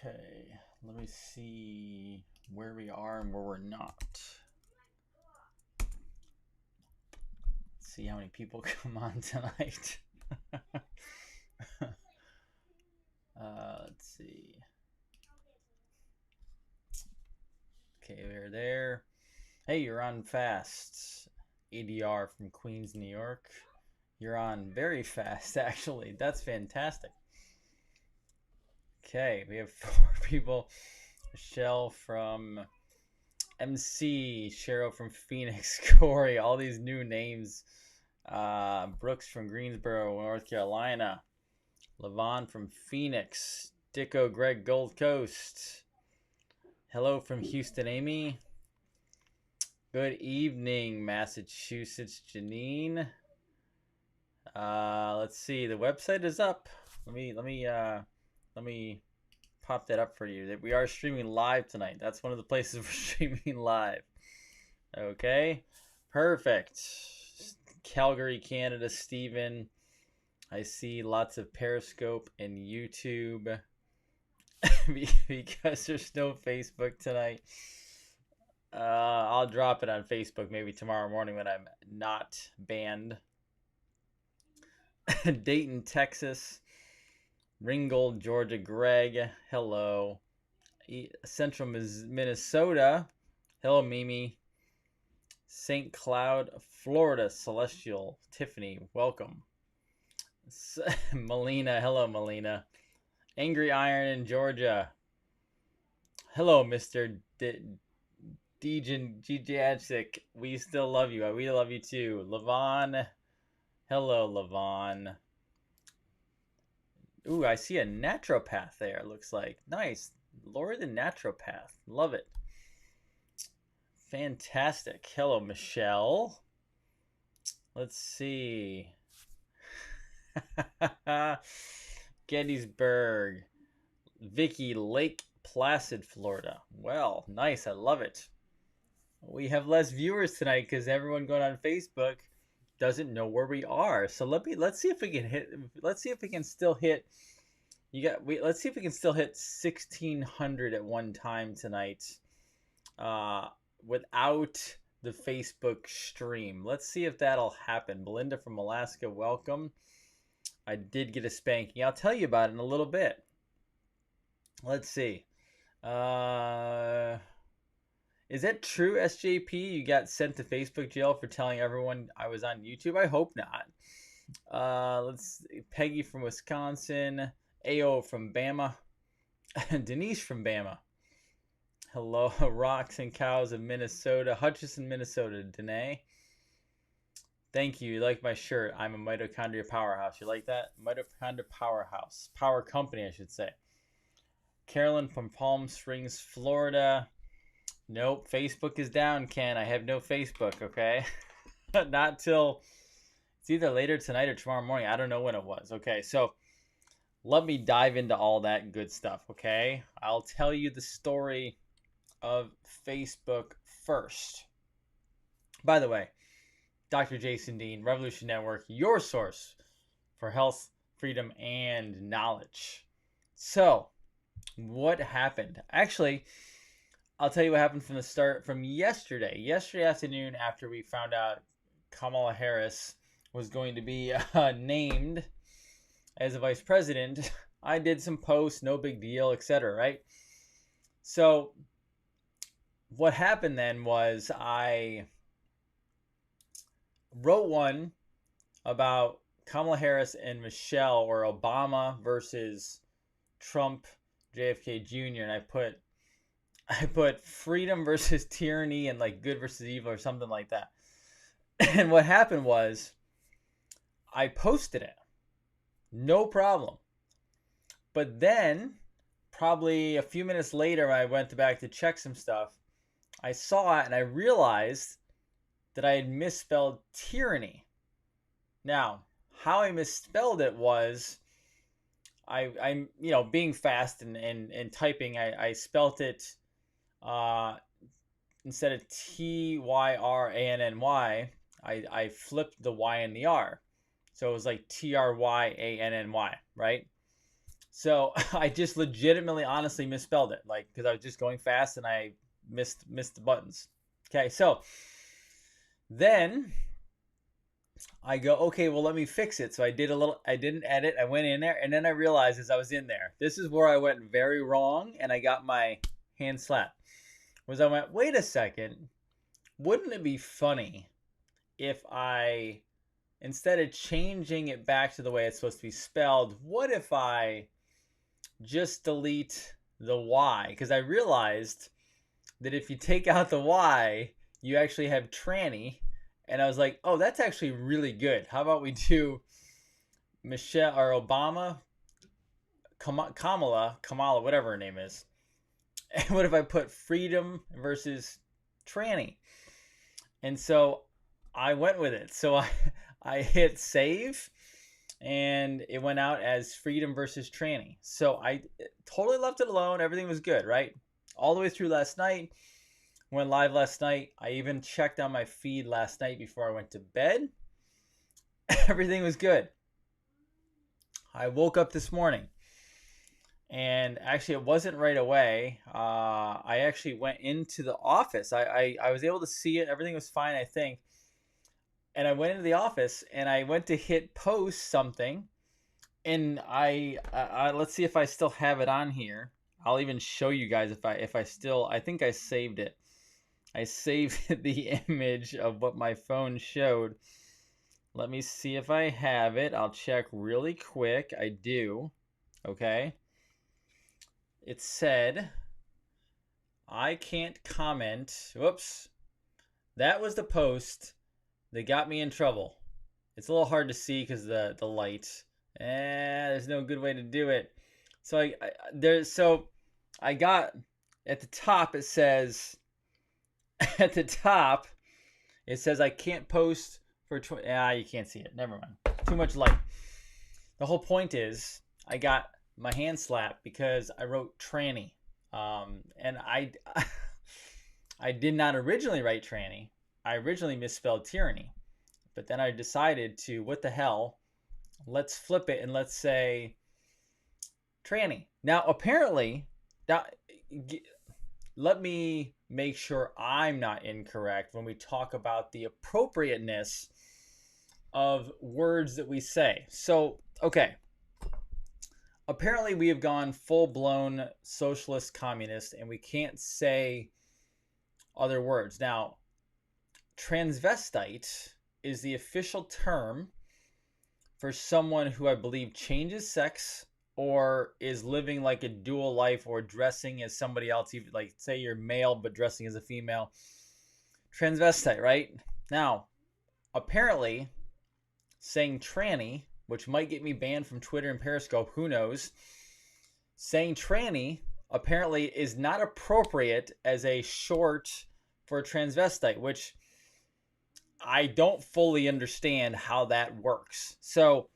Okay, let me see where we are and where we're not. Let's see how many people come on tonight. Let's see. Okay, we're there. Hey, you're on fast. ADR from Queens, New York. You're on very fast, actually. That's fantastic. Okay, we have 4 people. Michelle from MC, Cheryl from Phoenix, Corey, all these new names. Brooks from Greensboro, North Carolina. Levon from Phoenix. Dicko Greg, Gold Coast. Hello from Houston, Amy. Good evening, Massachusetts, Janine. Let's see. The website is up. Let me pop that up for you. That we are streaming live tonight. That's one of the places we're streaming live. Okay, perfect. Calgary, Canada, Stephen. I see lots of Periscope and YouTube because there's no Facebook tonight. I'll drop it on Facebook maybe tomorrow morning when I'm not banned. Dayton, Texas. Ringgold, Georgia. Greg, hello. Central Minnesota. Hello, Mimi. St. Cloud, Florida. Celestial, Tiffany, welcome. Melina, hello, Melina. Angry Iron in Georgia. Hello, Mr. Djadzik. We still love you. We love you too. Levon. Hello, Levon. Ooh, I see a naturopath there, looks like. Nice. Lori the naturopath. Love it. Fantastic. Hello, Michelle. Let's see. Gettysburg. Vicky, Lake Placid, Florida. Well, nice. I love it. We have less viewers tonight because everyone going on Facebook doesn't know where we are. So let's see if we can hit. Let's see if we can still hit. Let's see if we can still hit 1,600 at one time tonight, without the Facebook stream. Let's see if that'll happen. Belinda from Alaska, welcome. I did get a spanking. I'll tell you about it in a little bit. Let's see. Is that true, SJP? You got sent to Facebook jail for telling everyone I was on YouTube? I hope not. Let's see. Peggy from Wisconsin. AO from Bama. Denise from Bama. Hello, Rocks and Cows of Minnesota. Hutchinson, Minnesota. Danae. Thank you. You like my shirt. I'm a mitochondria powerhouse. You like that? Mitochondria powerhouse. Power company, I should say. Carolyn from Palm Springs, Florida. Nope, Facebook is down, Ken. I have no Facebook, okay? Not till it's either later tonight or tomorrow morning. I don't know when it was. Okay, so let me dive into all that good stuff, okay? I'll tell you the story of Facebook first. By the way, Dr. Jason Dean, Revolution Network, your source for health, freedom, and knowledge. So, what happened? Actually, I'll tell you what happened from the start, from yesterday. Yesterday afternoon, after we found out Kamala Harris was going to be named as a vice president, I did some posts, no big deal, etc., right? So what happened then was I wrote one about Kamala Harris and Michelle, or Obama versus Trump, JFK Jr., and I put freedom versus tyranny and like good versus evil or something like that. And what happened was I posted it. No problem. But then probably a few minutes later, when I went back to check some stuff, I saw it and I realized that I had misspelled tyranny. Now, how I misspelled it was I'm being fast and typing, I spelt it instead of Tyrannny, I flipped the Y and the R. So it was like Tryanny, right? So I just legitimately, honestly misspelled it, like because I was just going fast and I missed the buttons. Okay, so then I go, okay, well let me fix it. So I didn't edit. I went in there, and then I realized as I was in there, this is where I went very wrong, and I got my hand slapped. Was I went, wait a second, wouldn't it be funny if I, instead of changing it back to the way it's supposed to be spelled, what if I just delete the Y? Because I realized that if you take out the Y, you actually have tranny. And I was like, oh, that's actually really good. How about we do Michelle or Obama, Kamala, whatever her name is. And what if I put freedom versus tranny? And so I went with it. So I hit save, and it went out as freedom versus tranny. So I totally left it alone. Everything was good, right? All the way through last night. Went live last night. I even checked on my feed last night before I went to bed. Everything was good. I woke up this morning, and actually it wasn't right away. I actually went into the office. I was able to see it. Everything was fine, I think. And I went into the office, and I went to hit post something, and I let's see if I still have it on here. I'll even show you guys if I still, I think I saved it. I saved the image of what my phone showed. Let me see if I have it. I'll check really quick. I do. Okay. It said, I can't comment. Whoops. That was the post that got me in trouble. It's a little hard to see because the light. There's no good way to do it. So I got at the top, it says at the top it says I can't post for you can't see it. Never mind. Too much light. The whole point is I got my hand slapped because I wrote tranny. And I did not originally write tranny. I originally misspelled tyranny. But then I decided to, what the hell? Let's flip it and let's say tranny. Now, apparently, let me make sure I'm not incorrect when we talk about the appropriateness of words that we say. So, okay. Apparently, we have gone full-blown socialist communist, and we can't say other words. Now, transvestite is the official term for someone who I believe changes sex or is living like a dual life or dressing as somebody else, even like say you're male but dressing as a female. Transvestite, right? Now, apparently, saying tranny, which might get me banned from Twitter and Periscope, who knows, saying tranny apparently is not appropriate as a short for transvestite, which I don't fully understand how that works. So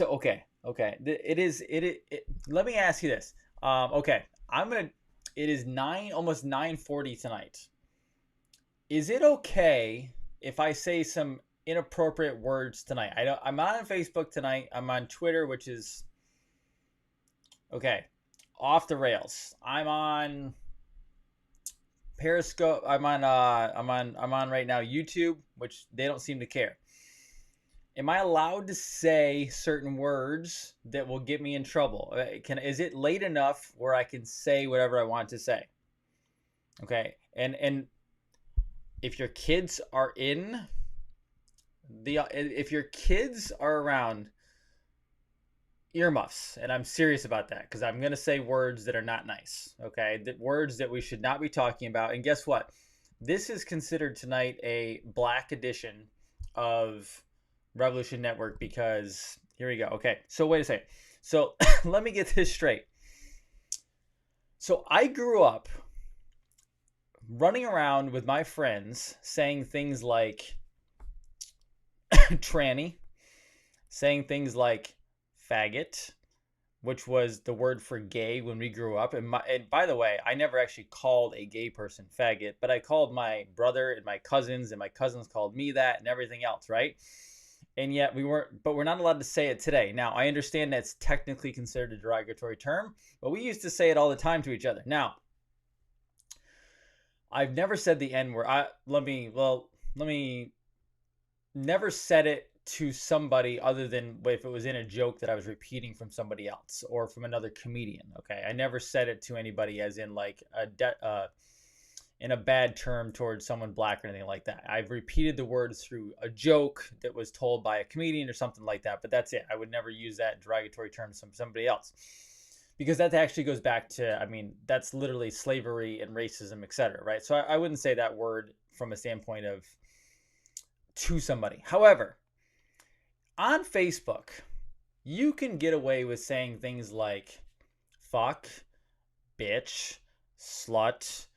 okay. Let me ask you this. Okay, it is almost 9:40 tonight. Is it okay if I say some inappropriate words tonight? I'm not on Facebook tonight. I'm on Twitter, which is okay, off the rails. I'm on Periscope. I'm on right now YouTube, which they don't seem to care. Am I allowed to say certain words that will get me in trouble? Is it late enough where I can say whatever I want to say? Okay, and if your kids are if your kids are around, earmuffs, and I'm serious about that because I'm gonna say words that are not nice. Okay, words that we should not be talking about. And guess what? This is considered tonight a black edition of Revolution Network because here we go. Okay, so wait a second. So let me get this straight. So I grew up running around with my friends saying things like tranny, saying things like faggot, which was the word for gay when we grew up. And by the way, I never actually called a gay person faggot, but I called my brother and my cousins called me that and everything else, right? and yet we're not allowed to say it today. Now, I understand that's technically considered a derogatory term, but we used to say it all the time to each other. Now, I've never said the N word. Let me never said it to somebody other than if it was in a joke that I was repeating from somebody else or from another comedian. Okay, I never said it to anybody as in like in a bad term towards someone black or anything like that. I've repeated the word through a joke that was told by a comedian or something like that, but that's it. I would never use that derogatory term to somebody else, because that actually goes back to, I mean, that's literally slavery and racism, etc., right? So I wouldn't say that word from a standpoint of to somebody. However, on Facebook, you can get away with saying things like fuck, bitch, slut.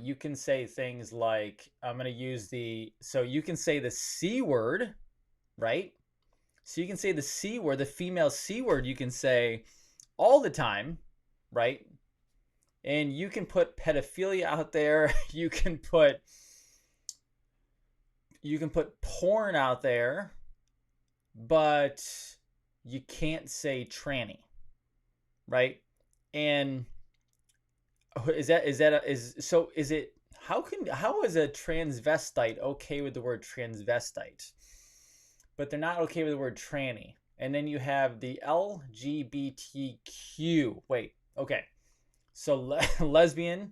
You can say things like, you can say the C word, right? So you can say the C word, the female C word, you can say all the time, right? And you can put pedophilia out there. You can put porn out there, but you can't say tranny, right? And how is a transvestite okay with the word transvestite, but they're not okay with the word tranny? And then you have the LGBTQ. Wait, okay. So lesbian.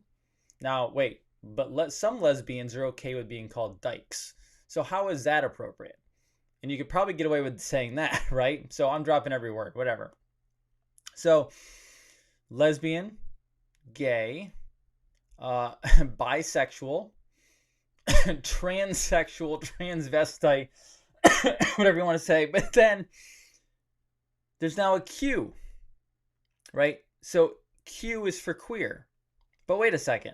Now, wait, but some lesbians are okay with being called dykes. So how is that appropriate? And you could probably get away with saying that, right? So I'm dropping every word, whatever. So lesbian, gay, bisexual, transsexual, transvestite, whatever you want to say. But then there's now a Q, right? So Q is for queer. But wait a second.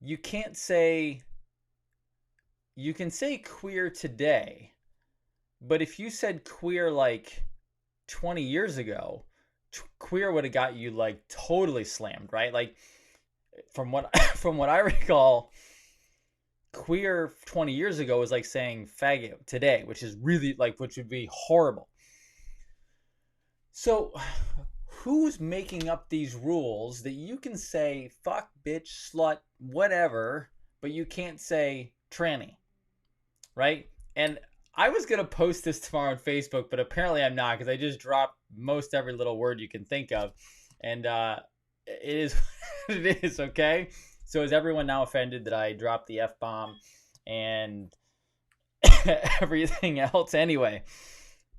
You can say queer today, but if you said queer like 20 years ago, queer would have got you like totally slammed, right? Like from what I recall, queer 20 years ago was like saying faggot today, which would be horrible. So who's making up these rules that you can say fuck, bitch, slut, whatever, but you can't say tranny, right? And I was going to post this tomorrow on Facebook, but apparently I'm not, because I just dropped most every little word you can think of. And it is what it is, okay? So is everyone now offended that I dropped the F-bomb and everything else? Anyway,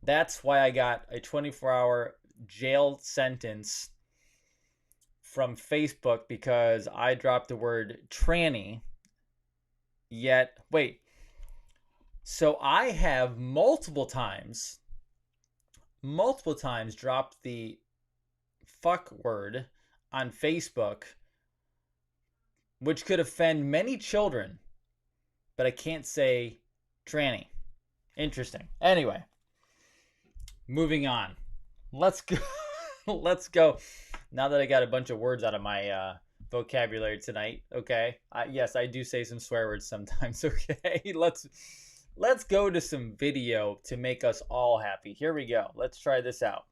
that's why I got a 24-hour jail sentence from Facebook, because I dropped the word tranny. Yet, wait. So I have multiple times dropped the fuck word on Facebook, which could offend many children, but I can't say tranny. Interesting. Anyway, moving on. Let's go. Let's go. Now that I got a bunch of words out of my vocabulary tonight, okay? Yes, I do say some swear words sometimes, okay? Let's go to some video to make us all happy. Here we go. Let's try this out.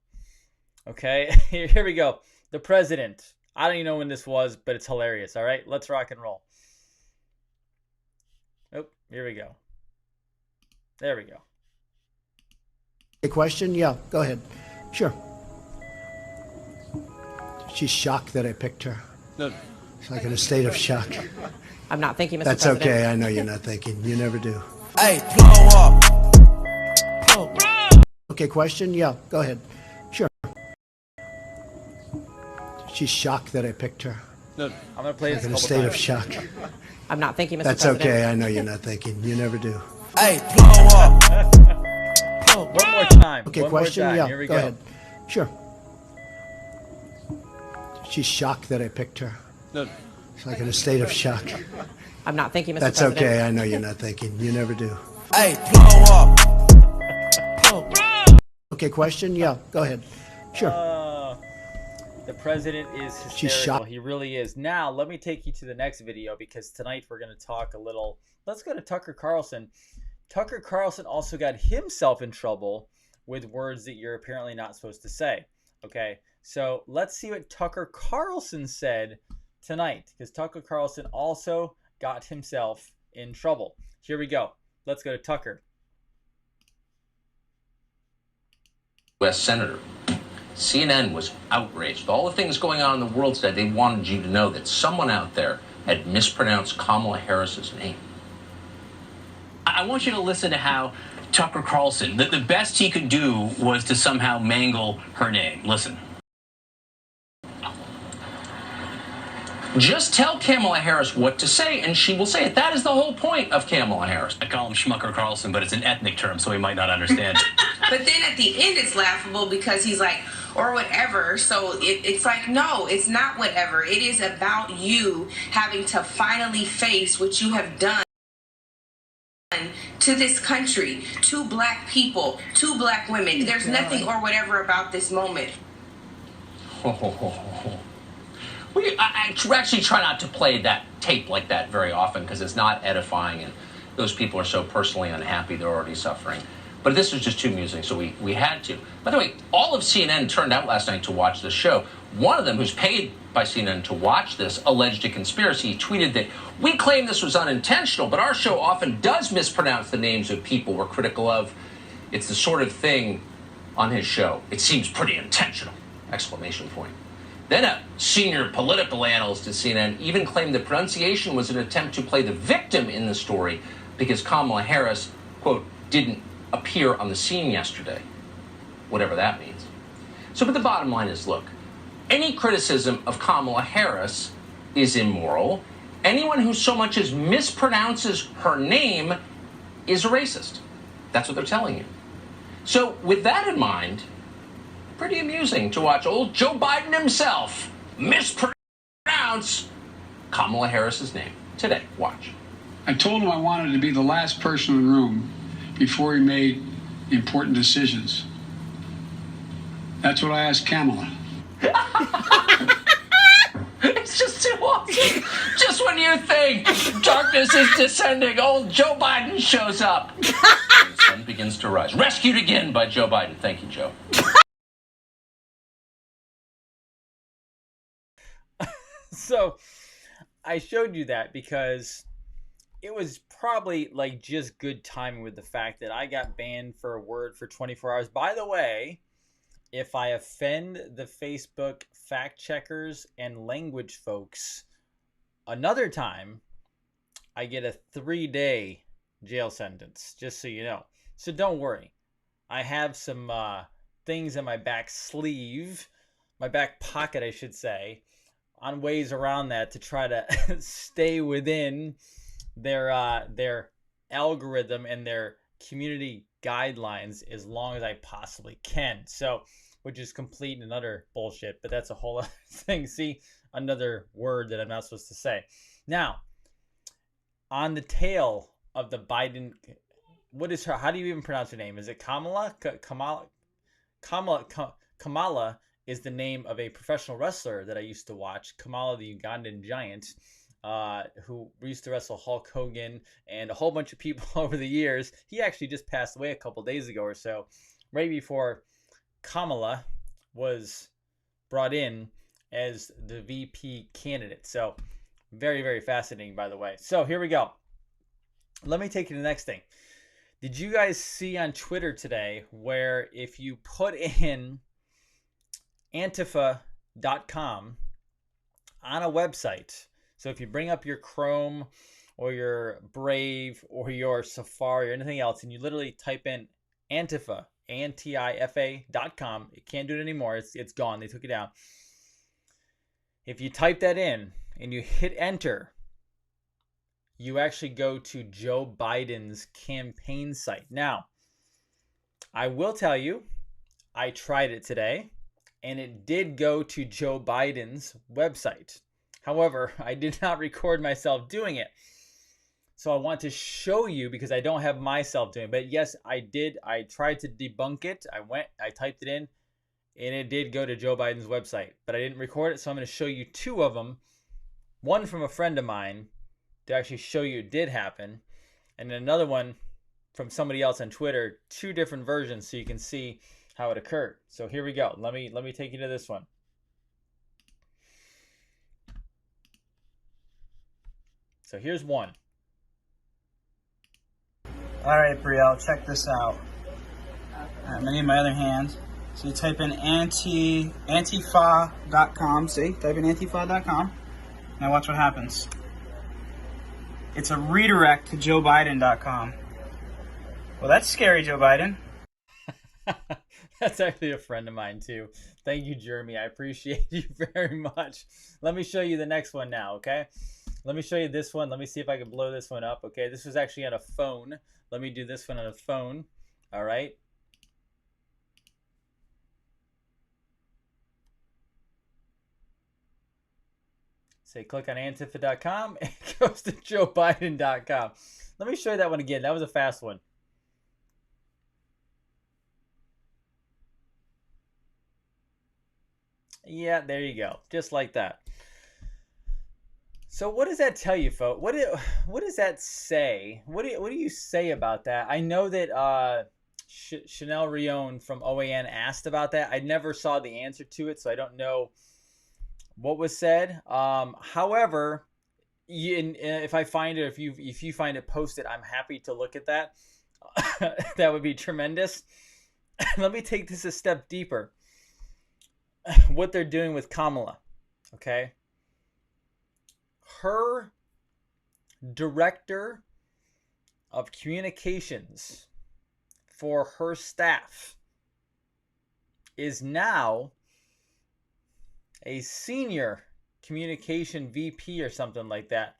Okay, here we go. The president. I don't even know when this was, but it's hilarious. All right, let's rock and roll. Oh, here we go. There we go. A question? Yeah, go ahead. Sure. She's shocked that I picked her. No. She's like in a state of shock. I'm not thinking, Mr. That's President. okay. I know you're not thinking. You never do. Hey, blow up. Okay, question? Yeah, go ahead. Sure. She's shocked that I picked her. No. I'm gonna play Like this in a a couple state times. of shock. I'm not thinking, Mr. That's President. okay. I know you're not thinking. You never do. Hey, blow up. One more time. Okay, One question? more time. Yeah, Here we go go. ahead. Sure. She's shocked that I picked her. No. She's like in a state of shock. I'm not thinking, Mr. That's President. okay. I know you're not thinking. You never do. Hey, blow up. Okay, question? Yeah, go ahead. Sure. The president is She's hysterical. shocked. He really is. Now, let me take you to the next video, because tonight we're going to talk a little. Let's go to Tucker Carlson. Tucker Carlson also got himself in trouble with words that you're apparently not supposed to say. Okay, so let's see what Tucker Carlson said tonight, because Tucker Carlson also got himself in trouble. Here we go. Let's go to Tucker. U.S. Senator. CNN was outraged. All the things going on in the world today, they wanted you to know that someone out there had mispronounced Kamala Harris's name. I want you to listen to how Tucker Carlson, the best he could do was to somehow mangle her name. Listen. Just tell Kamala Harris what to say, and she will say it. That is the whole point of Kamala Harris. I call him Schmucker Carlson, but it's an ethnic term, so he might not understand. But then at the end, it's laughable because he's like, or whatever. So it's like, no, it's not whatever. It is about you having to finally face what you have done to this country, to black people, to black women. There's nothing or whatever about this moment. I actually try not to play that tape like that very often because it's not edifying, and those people are so personally unhappy, they're already suffering. But this was just too amusing, so we had to. By the way, all of CNN turned out last night to watch this show. One of them, who's paid by CNN to watch this, alleged a conspiracy. He tweeted that we claim this was unintentional, but our show often does mispronounce the names of people we're critical of. It's the sort of thing on his show. It seems pretty intentional! Exclamation point. Then a senior political analyst at CNN even claimed the pronunciation was an attempt to play the victim in the story because Kamala Harris, quote, didn't appear on the scene yesterday, whatever that means. So, but the bottom line is, look, any criticism of Kamala Harris is immoral. Anyone who so much as mispronounces her name is a racist. That's what they're telling you. So with that in mind, pretty amusing to watch old Joe Biden himself mispronounce Kamala Harris's name today. Watch. I told him I wanted to be the last person in the room before he made important decisions. That's what I asked Kamala. It's just too awesome. Just when you think darkness is descending, old Joe Biden shows up. And the sun begins to rise. Rescued again by Joe Biden. Thank you, Joe. So I showed you that because it was probably like just good timing with the fact that I got banned for a word for 24 hours. By the way, if I offend the Facebook fact checkers and language folks another time, I get a 3-day jail sentence, just so you know. So don't worry. I have some things in my back sleeve, my back pocket, I should say, on ways around that to try to stay within their algorithm and their community guidelines as long as I possibly can. So, which is complete and utter bullshit, but that's a whole other thing. See, another word that I'm not supposed to say. Now, on the tail of the Biden, what is her? How do you even pronounce her name? Is it Kamala? Kamala is the name of a professional wrestler that I used to watch, Kamala the Ugandan Giant, who used to wrestle Hulk Hogan and a whole bunch of people over the years. He actually just passed away a couple days ago or so, right before Kamala was brought in as the VP candidate. So very, very fascinating, by the way. So here we go. Let me take you to the next thing. Did you guys see on Twitter today where if you put in Antifa.com on a website, so if you bring up your Chrome or your Brave or your Safari or anything else, and you literally type in Antifa, Antifa.com, it can't do it anymore. It's gone. They took it down. If you type that in and you hit enter, you actually go to Joe Biden's campaign site. Now, I will tell you, I tried it today, and it did go to Joe Biden's website. However, I did not record myself doing it. So I want to show you because I don't have myself doing it. But yes, I did. I tried to debunk it. I typed it in, and it did go to Joe Biden's website. But I didn't record it, so I'm going to show you two of them. One from a friend of mine to actually show you it did happen. And then another one from somebody else on Twitter, 2 different versions so you can see how it occurred. So here we go. Let me take you to this one. So here's one. All right, Brielle, check this out. I'm gonna need my other hand. So you type in antifa.com. See, type in antifa.com. Now watch what happens. It's a redirect to joebiden.com. Well, that's scary, Joe Biden. That's actually a friend of mine too. Thank you, Jeremy. I appreciate you very much. Let me show you the next one now, okay? Let me show you this one. Let me see if I can blow this one up, okay? This was actually on a phone. Let me do this one on a phone, all right? Say click on antifa.com, and it goes to joebiden.com. Let me show you that one again. That was a fast one. Yeah, there you go. Just like that. So what does that tell you, folks? What does that say? What do you say about that? I know that Chanel Rion from OAN asked about that. I never saw the answer to it, so I don't know what was said. However, if I find it, if you find it posted, I'm happy to look at that. That would be tremendous. Let me take this a step deeper. What they're doing with Kamala, okay? Her director of communications for her staff is now a senior communication VP or something like that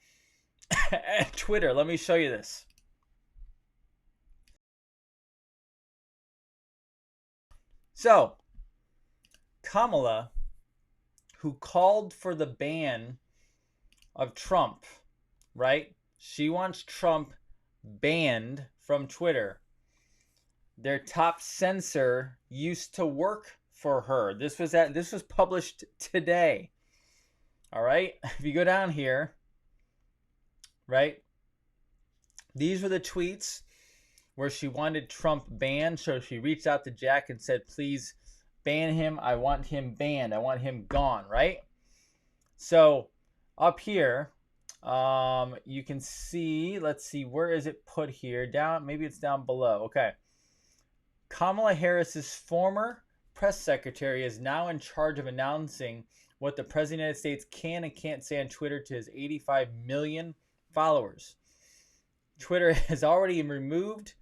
at Twitter. Let me show you this. So, Kamala, who called for the ban of Trump, right? She wants Trump banned from Twitter. Their top censor used to work for her. This was published today. All right? If you go down here, right? These were the tweets where she wanted Trump banned. So she reached out to Jack and said, please ban him. I want him banned. I want him gone, right? So up here, you can see, let's see, where is it put here? Down, maybe it's down below. Okay. Kamala Harris's former press secretary is now in charge of announcing what the President of the United States can and can't say on Twitter to his 85 million followers. Twitter has already removed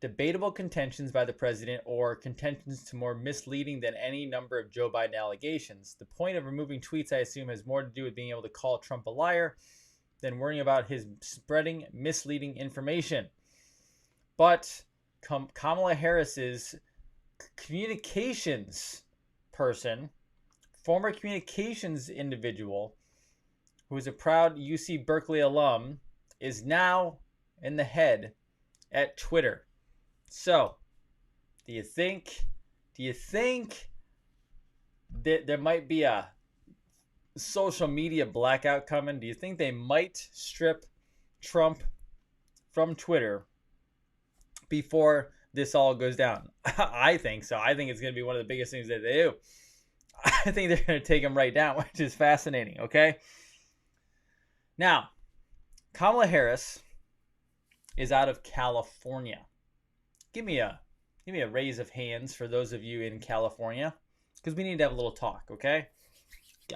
debatable contentions by the president or contentions to more misleading than any number of Joe Biden allegations. The point of removing tweets, I assume, has more to do with being able to call Trump a liar than worrying about his spreading misleading information. But Kamala Harris's communications person, former communications individual, who is a proud UC Berkeley alum, is now in the head at Twitter. So, do you think that there might be a social media blackout coming? Do you think they might strip Trump from Twitter before this all goes down? I think so. I think it's going to be one of the biggest things that they do. I think they're going to take him right down, which is fascinating, okay? Now, Kamala Harris is out of California. Give me a raise of hands for those of you in California, because we need to have a little talk, okay?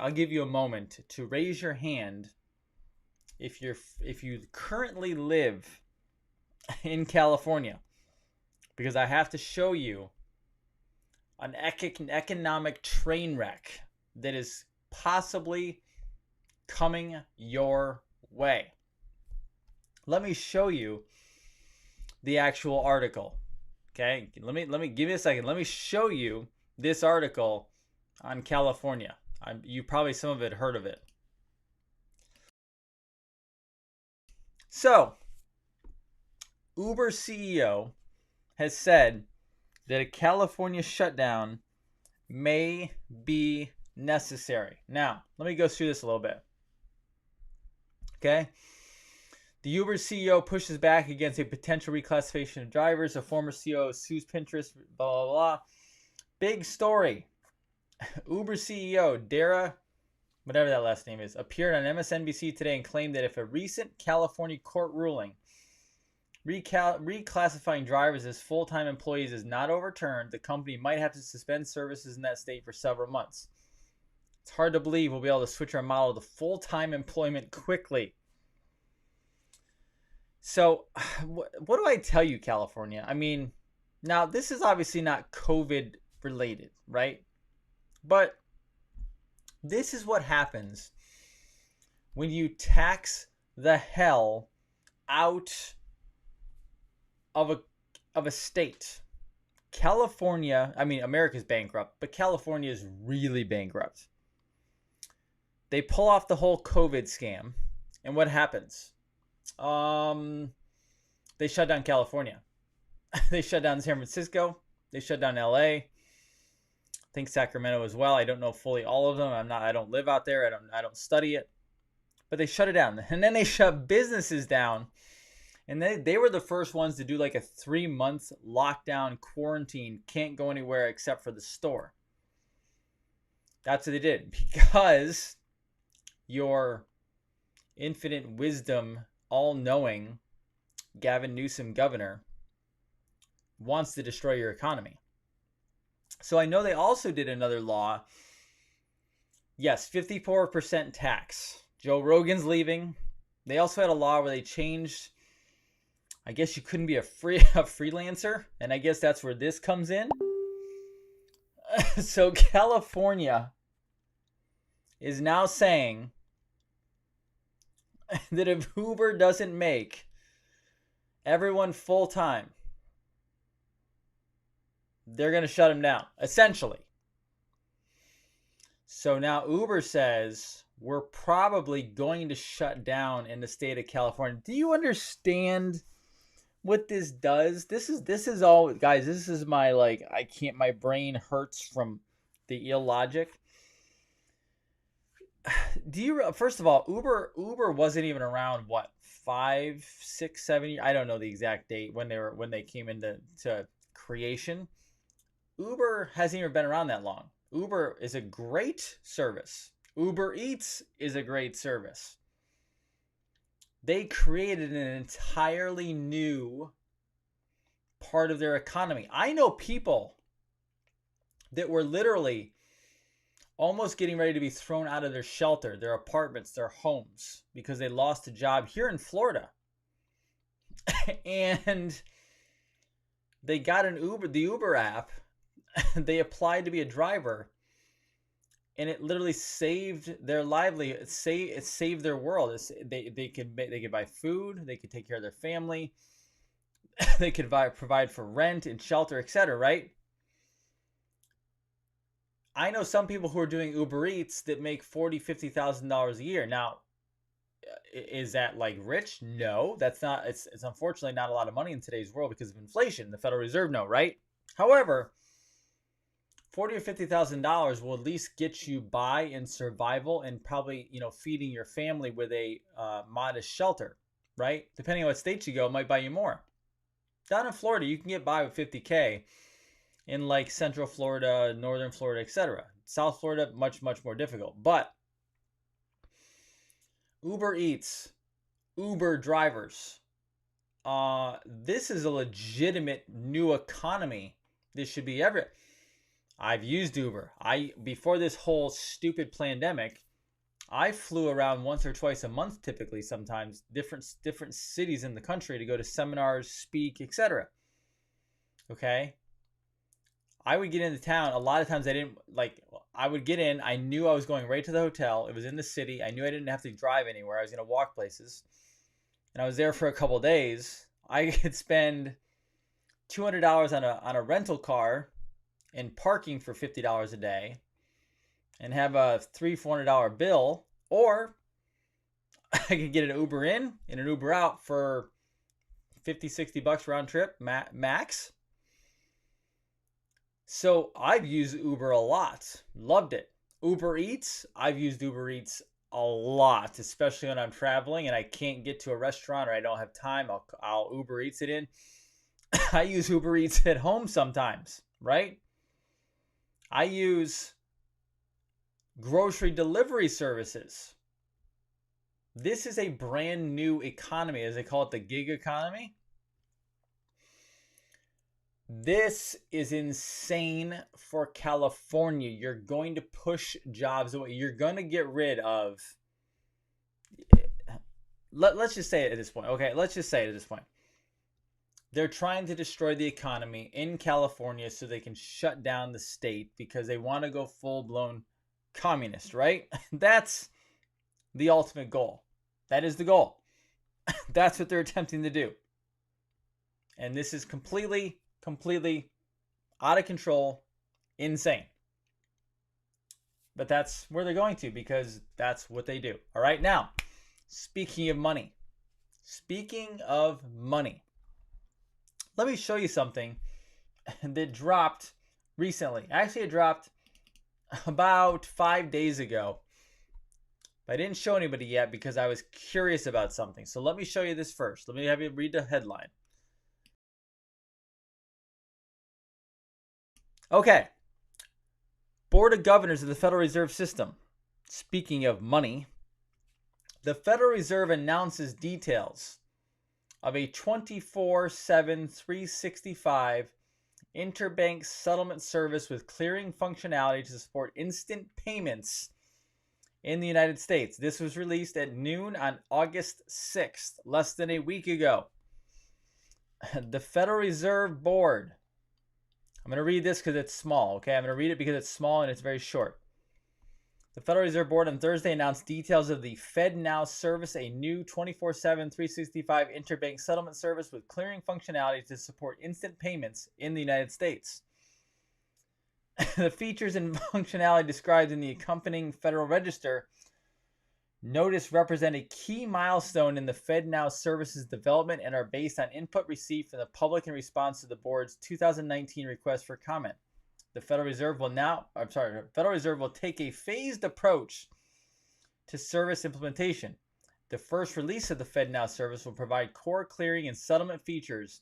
I'll give you a moment to raise your hand if you currently live in California, because I have to show you an economic train wreck that is possibly coming your way. Let me show you the actual article. Okay, let me give me a second. Let me show you this article on California. You probably some of it heard of it. So, Uber CEO has said that a California shutdown may be necessary. Now, let me go through this a little bit. Okay? The Uber CEO pushes back against a potential reclassification of drivers. A former CEO sues Pinterest, blah, blah, blah. Big story. Uber CEO, Dara, whatever that last name is, appeared on MSNBC today and claimed that if a recent California court ruling reclassifying drivers as full-time employees is not overturned, the company might have to suspend services in that state for several months. It's hard to believe we'll be able to switch our model to full-time employment quickly. So, what do I tell you, California? I mean, now this is obviously not COVID related, right? But this is what happens when you tax the hell out of a state. California, I mean, America's bankrupt, but California is really bankrupt. They pull off the whole COVID scam, and what happens? They shut down California. They shut down San Francisco. They shut down LA. I think Sacramento as well. I don't know fully all of them. I don't live out there. I don't study it. But they shut it down. And then they shut businesses down. And they were the first ones to do like a 3-month lockdown quarantine. Can't go anywhere except for the store. That's what they did. Because your infinite wisdom, all-knowing Gavin Newsom governor wants to destroy your economy. So I know they also did another law. Yes, 54% tax. Joe Rogan's leaving. They also had a law where they changed, I guess you couldn't be a freelancer, and I guess that's where this comes in. So California is now saying that if Uber doesn't make everyone full-time, they're going to shut them down, essentially. So now Uber says we're probably going to shut down in the state of California. Do you understand what this does? This is all, guys, this is my, like, my brain hurts from the illogic. First of all, Uber wasn't even around, what, 5, 6, 7 years? I don't know the exact date when they came into creation. Uber hasn't even been around that long. Uber is a great service. Uber Eats is a great service. They created an entirely new part of their economy. I know people that were literally almost getting ready to be thrown out of their shelter, their apartments, their homes, because they lost a job here in Florida. And they got the Uber app. They applied to be a driver, and it literally saved their livelihood. It saved their world. They could buy food. They could take care of their family. They could provide for rent and shelter, etc. Right? I know some people who are doing Uber Eats that make $40,000, $50,000 a year. Now, is that like rich? No, that's not. It's unfortunately not a lot of money in today's world because of inflation. The Federal Reserve, no, right? However, $40,000 or $50,000 will at least get you by in survival and probably, feeding your family with a modest shelter, right? Depending on what state you go, it might buy you more. Down in Florida, you can get by with $50K. In like Central Florida, Northern Florida, etc. South Florida, much, much more difficult. But Uber Eats, Uber drivers, this is a legitimate new economy. This should be I've used Uber. Before this whole stupid pandemic, I flew around once or twice a month, typically, sometimes different cities in the country to go to seminars, speak, etc. Okay. I would get into town. A lot of times I would get in. I knew I was going right to the hotel. It was in the city. I knew I didn't have to drive anywhere. I was going to walk places. And I was there for a couple of days. I could spend $200 on a rental car and parking for $50 a day and have a $300-$400 bill. Or I could get an Uber in and an Uber out for $50-$60 round trip max. So I've used Uber a lot. Loved it. Uber Eats. I've used Uber Eats a lot, especially when I'm traveling and I can't get to a restaurant or I don't have time. I'll Uber Eats it in. I use Uber Eats at home sometimes, right? I use grocery delivery services. This is a brand new economy, as they call it, the gig economy. This is insane for California. You're going to push jobs away. You're going to get rid of... Let's just say it at this point. Okay, let's just say it at this point. They're trying to destroy the economy in California so they can shut down the state because they want to go full-blown communist, right? That's the ultimate goal. That is the goal. That's what they're attempting to do. And this is completely out of control, insane. But that's where they're going to, because that's what they do. All right, now, speaking of money, let me show you something that dropped recently. Actually, it dropped about 5 days ago. But I didn't show anybody yet because I was curious about something. So let me show you this first. Let me have you read the headline. Okay. Board of Governors of the Federal Reserve System. Speaking of money, the Federal Reserve announces details of a 24/7, 365 interbank settlement service with clearing functionality to support instant payments in the United States. This was released at noon on August 6th, less than a week ago. The Federal Reserve Board. I'm going to read this because it's small, okay? I'm going to read it because it's small and it's very short. The Federal Reserve Board on Thursday announced details of the FedNow service, a new 24/7, 365 interbank settlement service with clearing functionality to support instant payments in the United States. The features and functionality described in the accompanying Federal Register notice represent a key milestone in the FedNow service's development and are based on input received from the public in response to the board's 2019 request for comment. The Federal Reserve will take a phased approach to service implementation. The first release of the FedNow service will provide core clearing and settlement features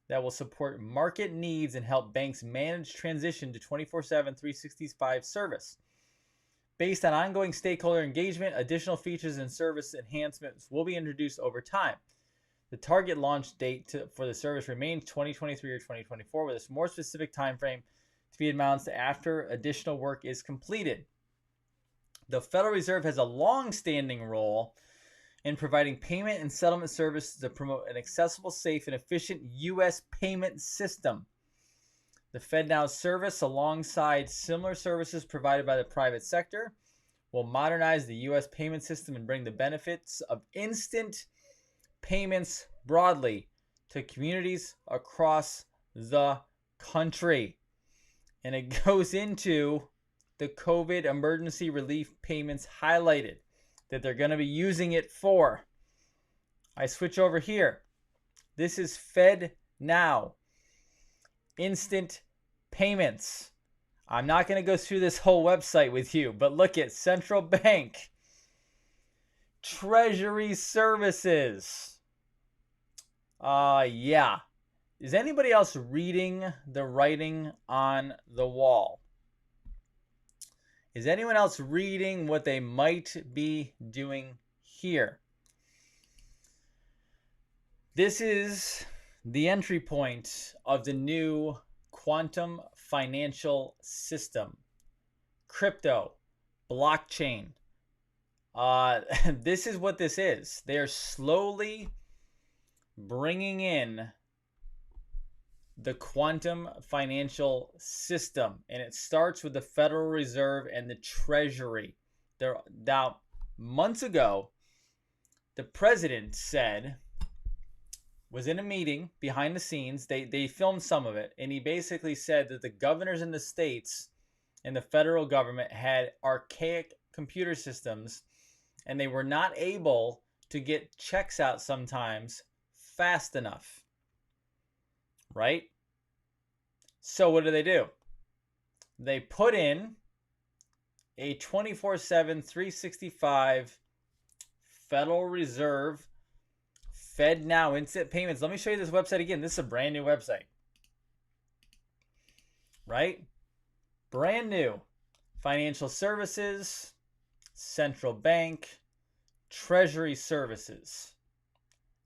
that will support market needs and help banks manage transition to 24/7, 365 service. Based on ongoing stakeholder engagement, additional features and service enhancements will be introduced over time. The target launch date for the service remains 2023 or 2024, with a more specific time frame to be announced after additional work is completed. The Federal Reserve has a long-standing role in providing payment and settlement services to promote an accessible, safe, and efficient U.S. payment system. The FedNow service, alongside similar services provided by the private sector, will modernize the U.S. payment system and bring the benefits of instant payments broadly to communities across the country. And it goes into the COVID emergency relief payments highlighted that they're going to be using it for. I switch over here. This is FedNow. Instant payments. I'm not going to go through this whole website with you, but look at Central Bank, Treasury Services. Yeah. Is anybody else reading the writing on the wall? Is anyone else reading what they might be doing here? This is the entry point of the new quantum financial system. Crypto, blockchain. This is what this is. They are slowly bringing in the quantum financial system, and it starts with the Federal Reserve and the Treasury. Now, months ago, the president was in a meeting behind the scenes. They filmed some of it, and he basically said that the governors in the states and the federal government had archaic computer systems, and they were not able to get checks out sometimes fast enough. Right? So what do? They put in a 24/7, 365 Federal Reserve FedNow instant payments. Let me show you this website again. This is a brand new website, right? Brand new. Financial services, central bank, treasury services.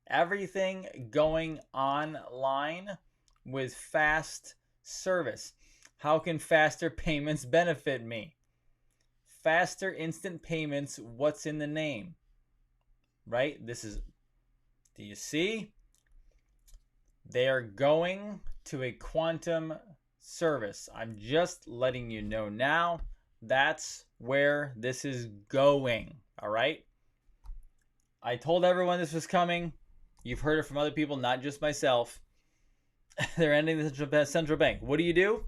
Everything going online with fast service. How can faster payments benefit me? Faster instant payments, what's in the name? Right? This is, do you see? They are going to a quantum service. I'm just letting you know now. That's where this is going. All right? I told everyone this was coming. You've heard it from other people, not just myself. They're ending the central bank. What do?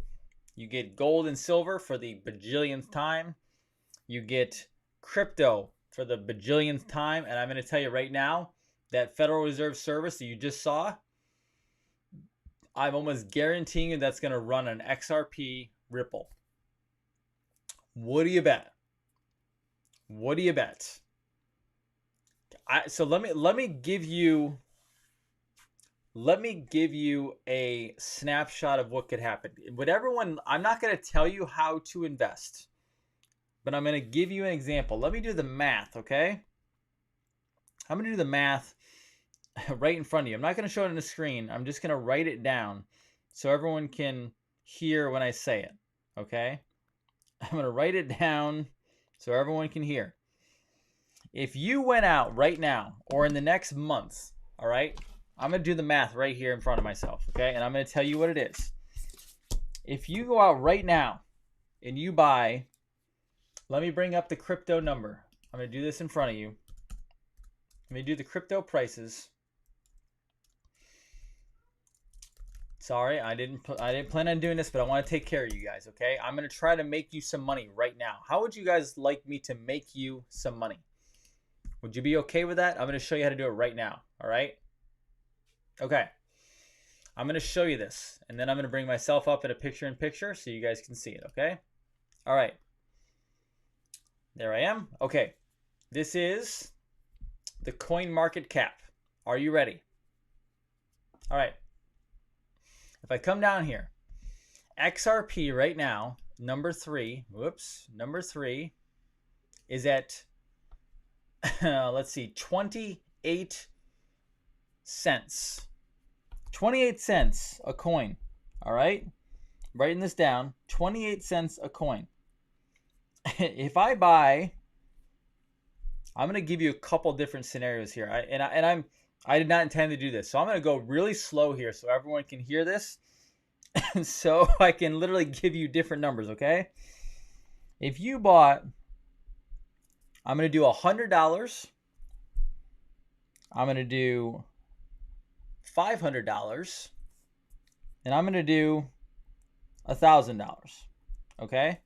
You get gold and silver for the bajillionth time. You get crypto for the bajillionth time. And I'm going to tell you right now, that Federal Reserve service that you just saw, I'm almost guaranteeing you that's going to run an XRP Ripple. What do you bet? What do you bet? So let me give you a snapshot of what could happen. I'm not going to tell you how to invest, but I'm going to give you an example. Let me do the math, okay? I'm going to do the math right in front of you. I'm not going to show it on the screen. I'm just going to write it down so everyone can hear when I say it, okay? I'm going to write it down so everyone can hear. If you went out right now or in the next month, all right, I'm going to do the math right here in front of myself, okay? And I'm going to tell you what it is. If you go out right now and you buy, let me bring up the crypto number. I'm going to do this in front of you. Let me do the crypto prices. Sorry, I didn't plan on doing this, but I want to take care of you guys, okay? I'm going to try to make you some money right now. How would you guys like me to make you some money? Would you be okay with that? I'm going to show you how to do it right now, all right? Okay. I'm going to show you this, and then I'm going to bring myself up in a picture-in-picture so you guys can see it, okay? All right. There I am. Okay. This is the coin market cap. Are you ready? All right. If I come down here, XRP right now, number 3 is at, let's see, 28 cents. 28 cents a coin. All right? Writing this down, 28 cents a coin. If I buy, I'm going to give you a couple different scenarios here. I did not intend to do this. So I'm going to go really slow here so everyone can hear this. So I can literally give you different numbers, okay? If you bought, I'm going to do $100. I'm going to do $500. And I'm going to do $1,000, okay?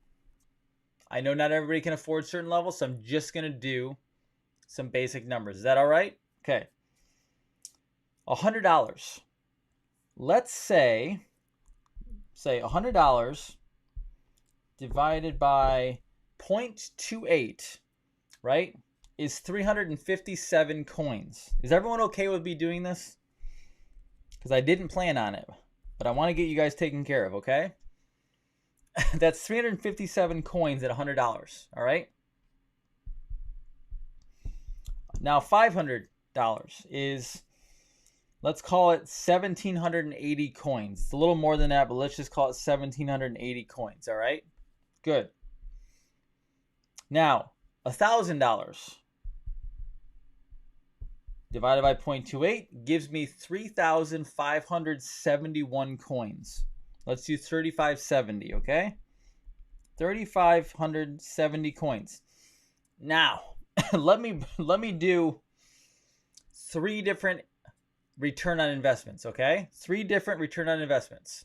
I know not everybody can afford certain levels, so I'm just going to do some basic numbers. Is that all right? Okay. $100. Let's say $100 divided by 0.28, right, is 357 coins. Is everyone okay with me doing this? Because I didn't plan on it, but I want to get you guys taken care of, okay? That's 357 coins at $100, all right? Now $500 is, let's call it 1,780 coins. It's a little more than that, but let's just call it 1,780 coins, all right? Good. Now, $1,000 divided by 0.28 gives me 3,571 coins. Let's do 3,570, okay? 3,570 coins. Now, let me do 3 different return on investments, okay? 3 different return on investments.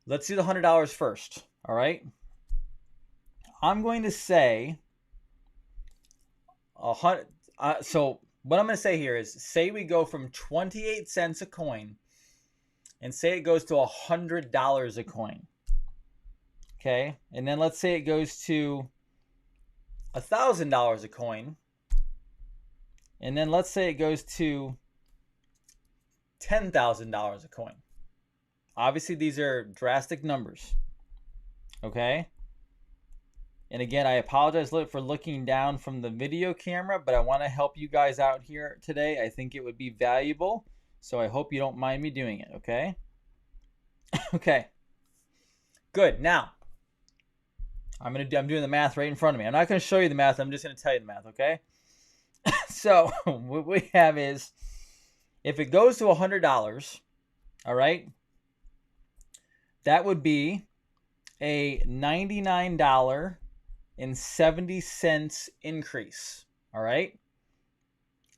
Let's do the $100 first, all right? I'm going to say so what I'm going to say here is, say we go from 28 cents a coin and say it goes to $100 a coin. Okay, and then let's say it goes to $1,000 a coin, and then let's say it goes to $10,000 a coin. Obviously, these are drastic numbers. Okay. And again, I apologize for looking down from the video camera, but I want to help you guys out here today. I think it would be valuable, so I hope you don't mind me doing it, okay? Okay. Good. Now, I'm doing the math right in front of me. I'm not going to show you the math. I'm just going to tell you the math, okay? So, what we have is, if it goes to $100, all right, that would be a $99.70 increase. All right.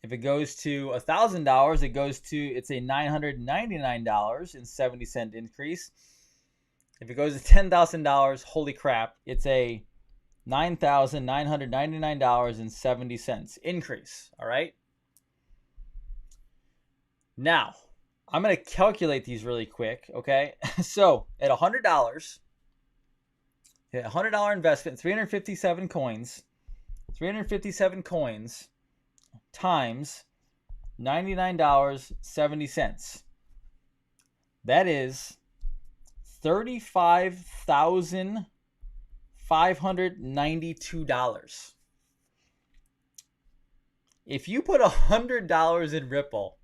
If it goes to $1,000, it's a $999.70 increase. If it goes to $10,000, holy crap, it's a $9,999.70 increase. All right. Now, I'm going to calculate these really quick, okay? So, at $100, $100 investment, 357 coins times $99.70. That is $35,592. If you put $100 in Ripple,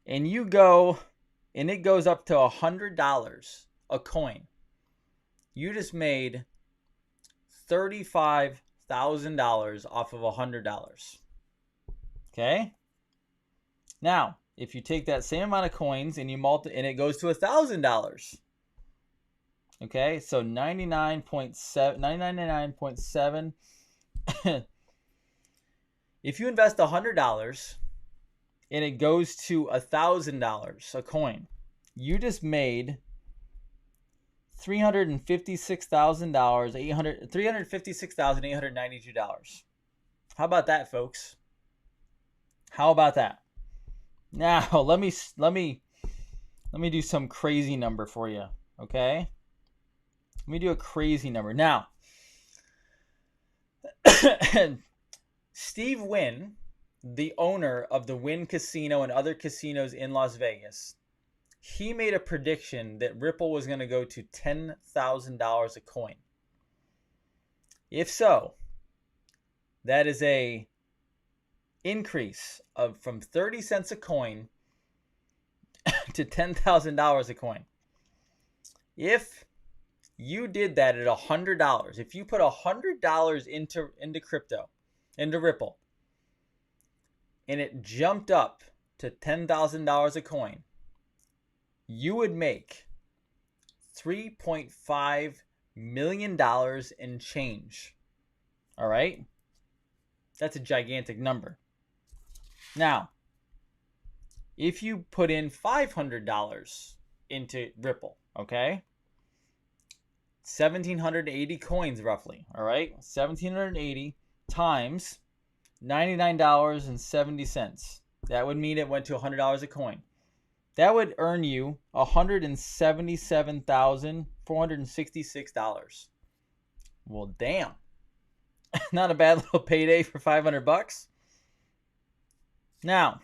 and it goes up to $100 a coin, you just made $35,000 off of $100. Okay? Now, if you take that same amount of coins and and it goes to $1,000. Okay? So 99.7 if you invest $100 and it goes to $1,000 a coin, you just made $356,892. How about that, folks? How about that? Now, let me do some crazy number for you, okay? Let me do a crazy number. Now, Steve Wynn, the owner of the Wynn Casino and other casinos in Las Vegas, he made a prediction that Ripple was going to go to $10,000 a coin. If so, that is a increase from 30 cents a coin to $10,000 a coin. If you did that at $100, if you put $100 into crypto, into Ripple, and it jumped up to $10,000 a coin, you would make $3.5 million in change. All right? That's a gigantic number. Now, if you put in $500 into Ripple, okay? 1,780 coins roughly, all right? 1,780 times $99.70. That would mean it went to $100 a coin. That would earn you $177,466. Well, damn. Not a bad little payday for $500. Now,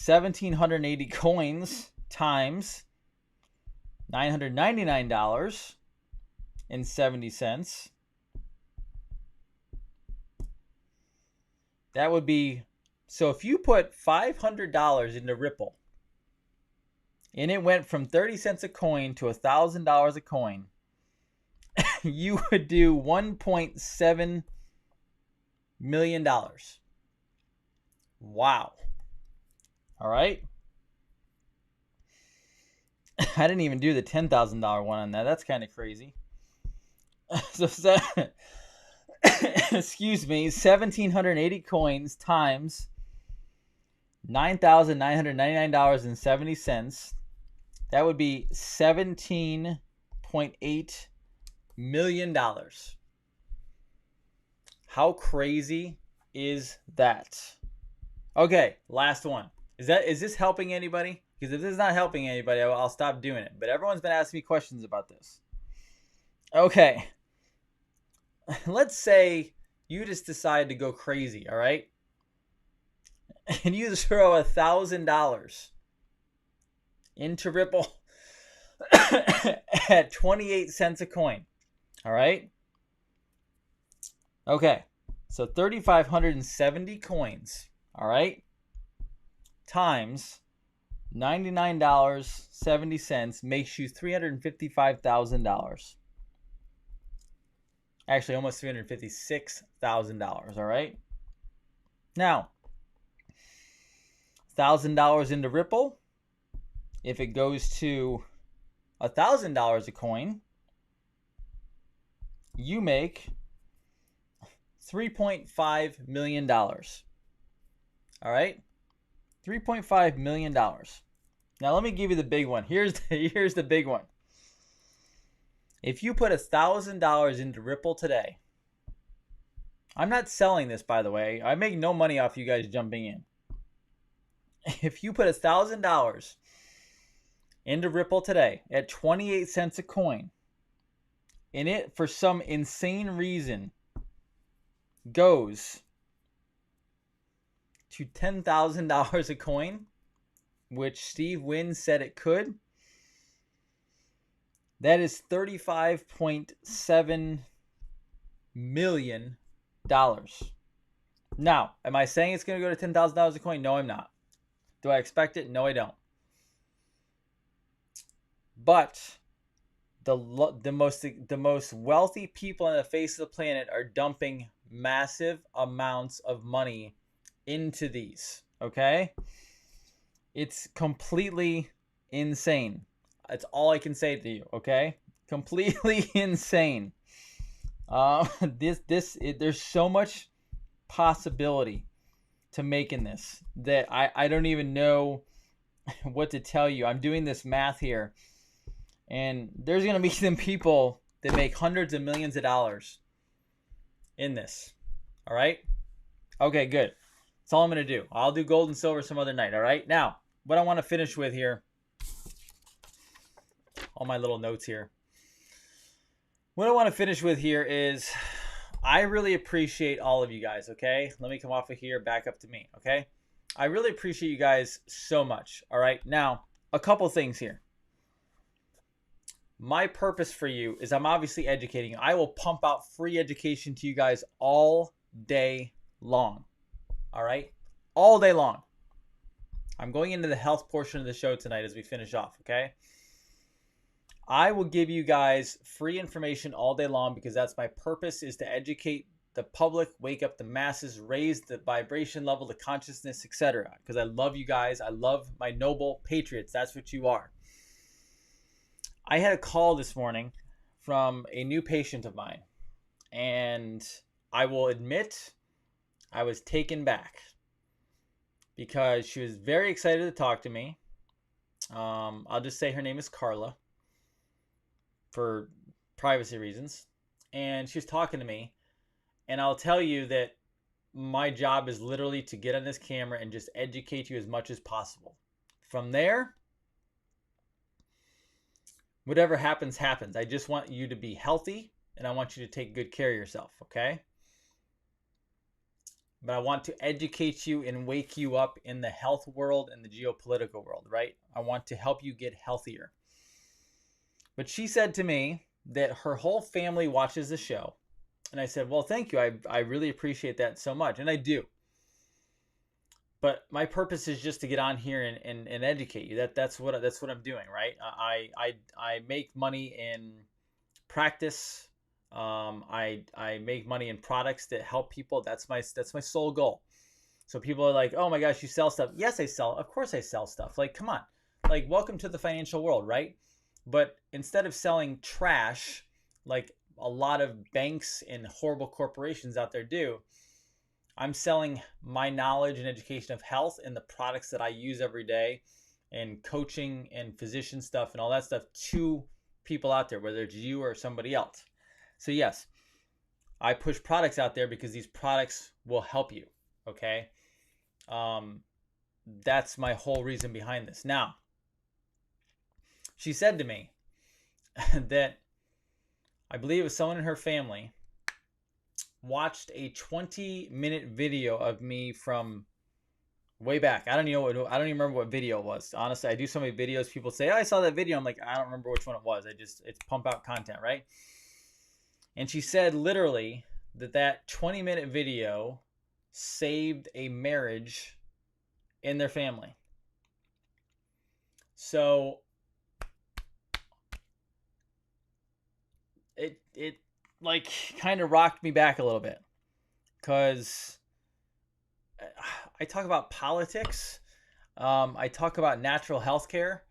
1,780 coins times $999.70. That would be, so if you put $500 into Ripple and it went from 30 cents a coin to $1,000 a coin, you would do $1.7 million. Wow. All right. I didn't even do the $10,000 one on that. That's kind of crazy. So excuse me, 1,780 coins times $9,999.70. That would be $17.8 million. How crazy is that? Okay, last one. Is this helping anybody? Because if this is not helping anybody, I'll stop doing it. But everyone's been asking me questions about this. Okay. Let's say you just decide to go crazy, all right? And you throw $1,000 into Ripple at 28 cents a coin, all right? Okay, so 3,570 coins, all right, times $99.70 makes you $355,000. Actually, almost $356,000, all right? Now, $1,000 into Ripple, if it goes to $1,000 a coin, you make $3.5 million. All right? $3.5 million. Now, let me give you the big one. Here's the big one. If you put $1,000 into Ripple today, I'm not selling this, by the way. I make no money off you guys jumping in. If you put $1,000 into Ripple today at 28 cents a coin, and it, for some insane reason, goes to $10,000 a coin, which Steve Wynn said it could, that is $35.7 million. Now, am I saying it's going to go to $10,000 a coin? No, I'm not. Do I expect it? No, I don't. But the most wealthy people on the face of the planet are dumping massive amounts of money into these. Okay? It's completely insane. That's all I can say to you. Okay? Completely insane. There's so much possibility to making this that I don't even know what to tell you. I'm doing this math here, and there's going to be some people that make hundreds of millions of dollars in this. All right? Okay, good. That's all I'm going to do. I'll do gold and silver some other night. All right? Now, what I want to finish with here, all my little notes here. What I want to finish with here is I really appreciate all of you guys, okay? Let me come off of here, back up to me, okay? I really appreciate you guys so much, all right? Now, a couple things here. My purpose for you is I'm obviously educating you. I will pump out free education to you guys all day long, all right? All day long. I'm going into the health portion of the show tonight as we finish off, okay? I will give you guys free information all day long because that's my purpose, is to educate the public, wake up the masses, raise the vibration level, the consciousness, etc. Because I love you guys. I love my noble patriots. That's what you are. I had a call this morning from a new patient of mine, and I will admit I was taken back because she was very excited to talk to me. I'll just say her name is Carla, for privacy reasons, and she was talking to me, and I'll tell you that my job is literally to get on this camera and just educate you as much as possible. From there, whatever happens, happens. I just want you to be healthy, and I want you to take good care of yourself, okay? But I want to educate you and wake you up in the health world and the geopolitical world, right? I want to help you get healthier. But she said to me that her whole family watches the show. And I said, well, thank you. I really appreciate that so much. And I do. But my purpose is just to get on here and educate you. That's what I'm doing, right? I make money in practice. I make money in products that help people. That's my sole goal. So people are like, oh my gosh, you sell stuff. Yes, I sell. Of course I sell stuff. Like, come on. Like, welcome to the financial world, right? But instead of selling trash like a lot of banks and horrible corporations out there do, I'm selling my knowledge and education of health and the products that I use every day, and coaching and physician stuff and all that stuff to people out there, whether it's you or somebody else. So yes, I push products out there because these products will help you, okay? That's my whole reason behind this. Now, She said to me that I believe it was someone in her family watched a 20-minute video of me from way back. I don't even remember what video it was. Honestly, I do so many videos. People say, "Oh, I saw that video." I'm like, I don't remember which one it was. It's pump out content, right? And she said literally that 20-minute video saved a marriage in their family. So it like kind of rocked me back a little bit, because I talk about politics, I talk about natural health care,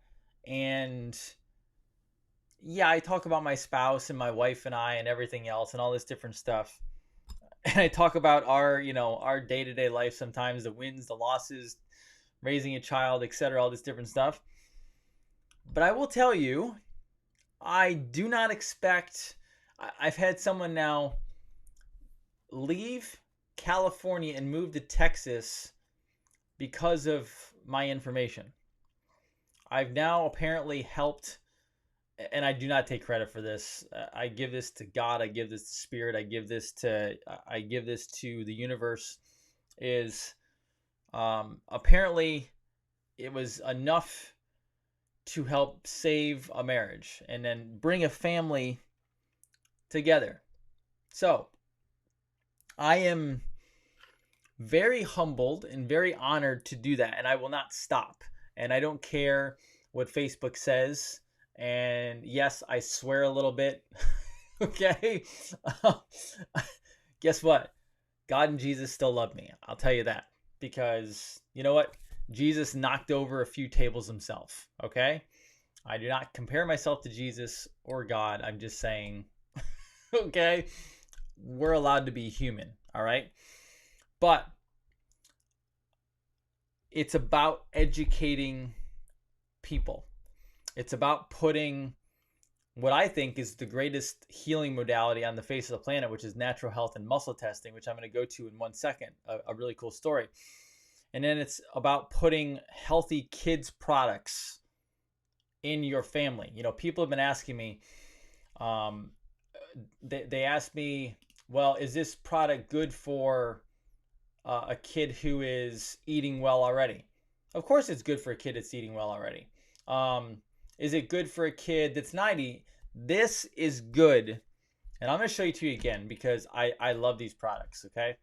and yeah, I talk about my spouse and my wife and I and everything else and all this different stuff. And I talk about our day-to-day life sometimes, the wins, the losses, raising a child, etc., all this different stuff. But I will tell you, I do not expect, I've had someone now leave California and move to Texas because of my information. I've now apparently helped, and I do not take credit for this. I give this to God. I give this to Spirit. I give this to the universe. Is apparently it was enough to help save a marriage and then bring a family together. So I am very humbled and very honored to do that, and I will not stop. And I don't care what Facebook says. And yes, I swear a little bit. Okay. Guess what? God and Jesus still love me. I'll tell you that, because you know what? Jesus knocked over a few tables himself. Okay. I do not compare myself to Jesus or God. I'm just saying, okay, we're allowed to be human. All right. But it's about educating people. It's about putting what I think is the greatest healing modality on the face of the planet, which is natural health and muscle testing, which I'm going to go to in 1 second, a really cool story. And then it's about putting healthy kids products in your family. You know, people have been asking me, they asked me, well, is this product good for a kid who is eating well already? Of course it's good for a kid that's eating well already. Is it good for a kid that's 90? This is good. And I'm going to show you to you again, because I love these products. Okay.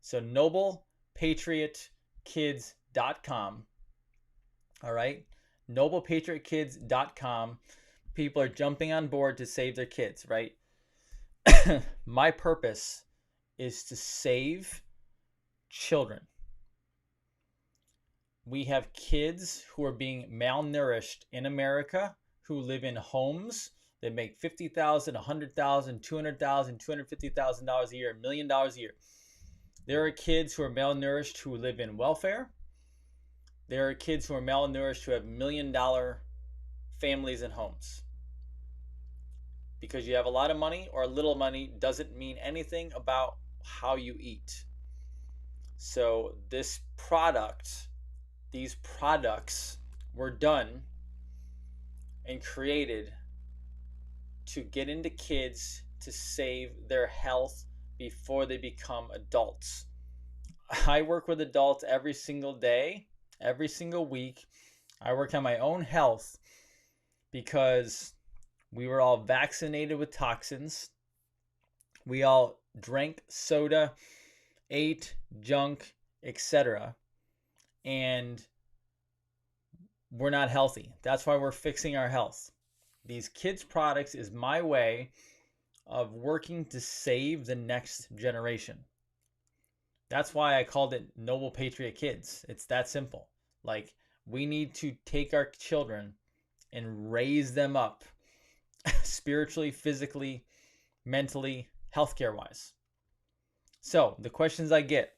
So NoblePatriotKids.com. All right. NoblePatriotKids.com. People are jumping on board to save their kids, right? My purpose is to save children. We have kids who are being malnourished in America, who live in homes that make $50,000, $100,000, $200,000, $250,000 a year, $1 million a year. There are kids who are malnourished who live in welfare. There are kids who are malnourished who have $1 million families and homes. Because you have a lot of money or a little money doesn't mean anything about how you eat. So these products were done and created to get into kids to save their health before they become adults. I work with adults every single day, every single week. I work on my own health because we were all vaccinated with toxins. We all drank soda, ate junk, etc. And we're not healthy. That's why we're fixing our health. These kids' products is my way of working to save the next generation. That's why I called it Noble Patriot Kids. It's that simple. Like, we need to take our children and raise them up spiritually, physically, mentally, healthcare wise. So the questions I get,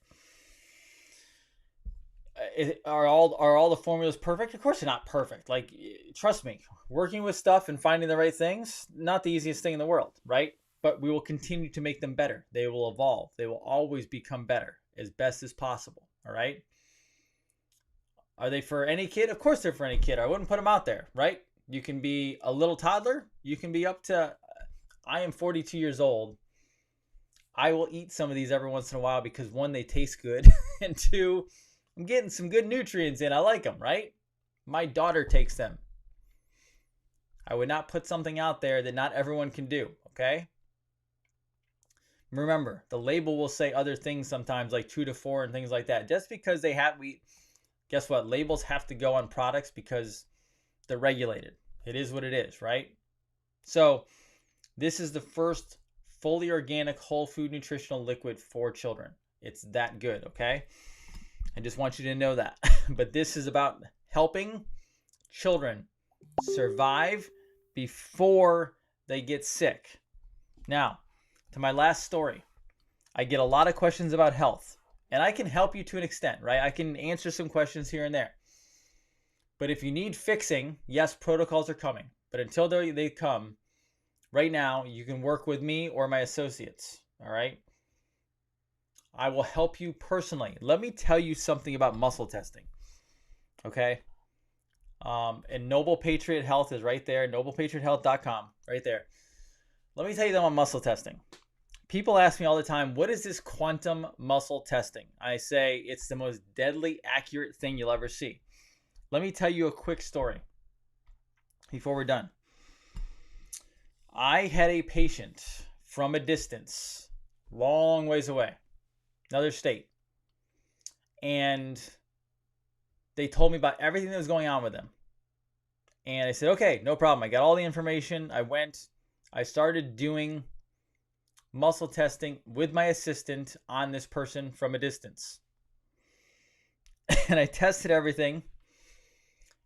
are all the formulas perfect? Of course they're not perfect. Like, trust me, working with stuff and finding the right things, not the easiest thing in the world, right? But we will continue to make them better. They will evolve. They will always become better as best as possible. All right. Are they for any kid? Of course they're for any kid. I wouldn't put them out there, right? You can be a little toddler. You can be up to, I am 42 years old. I will eat some of these every once in a while because one, they taste good. And two, I'm getting some good nutrients in. I like them, right? My daughter takes them. I would not put something out there that not everyone can do, okay? Remember, the label will say other things sometimes, like 2 to 4 and things like that. Just because they have, guess what? Labels have to go on products because they're regulated. It is what it is, right? So this is the first fully organic whole food nutritional liquid for children. It's that good, okay? I just want you to know that. But this is about helping children survive before they get sick. Now, to my last story. I get a lot of questions about health, and I can help you to an extent, right? I can answer some questions here and there. But if you need fixing, yes, protocols are coming. But until they come, right now, you can work with me or my associates, all right? I will help you personally. Let me tell you something about muscle testing, okay? And Noble Patriot Health is right there, noblepatriothealth.com, right there. Let me tell you about muscle testing. People ask me all the time, what is this quantum muscle testing? I say it's the most deadly accurate thing you'll ever see. Let me tell you a quick story before we're done. I had a patient from a distance, long ways away, another state. And they told me about everything that was going on with them. And I said, okay, no problem. I got all the information. I started doing muscle testing with my assistant on this person from a distance. And I tested everything.